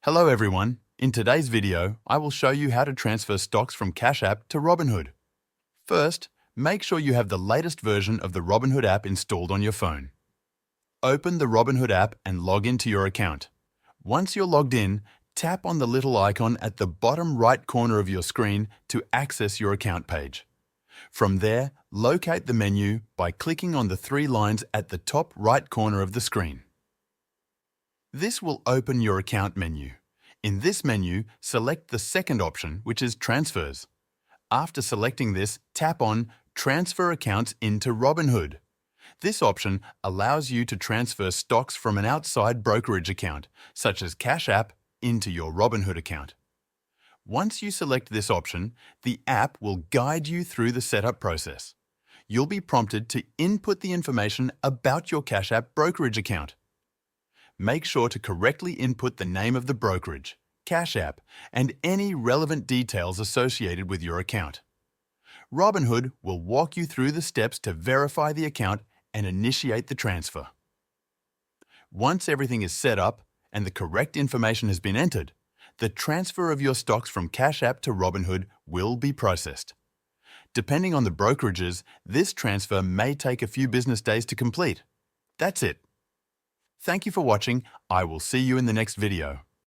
Hello everyone. In today's video, I will show you how to transfer stocks from Cash App to Robinhood. First, make sure you have the latest version of the Robinhood app installed on your phone. Open the Robinhood app and log into your account. Once you're logged in, tap on the little icon at the bottom right corner of your screen to access your account page. From there, locate the menu by clicking on the three lines at the top right corner of the screen. This will open your account menu. In this menu, select the second option, which is Transfers. After selecting this, tap on Transfer Accounts into Robinhood. This option allows you to transfer stocks from an outside brokerage account, such as Cash App, into your Robinhood account. Once you select this option, the app will guide you through the setup process. You'll be prompted to input the information about your Cash App brokerage account. Make sure to correctly input the name of the brokerage, Cash App, and any relevant details associated with your account. Robinhood will walk you through the steps to verify the account and initiate the transfer. Once everything is set up and the correct information has been entered, the transfer of your stocks from Cash App to Robinhood will be processed. Depending on the brokerages, this transfer may take a few business days to complete. That's it. Thank you for watching. I will see you in the next video.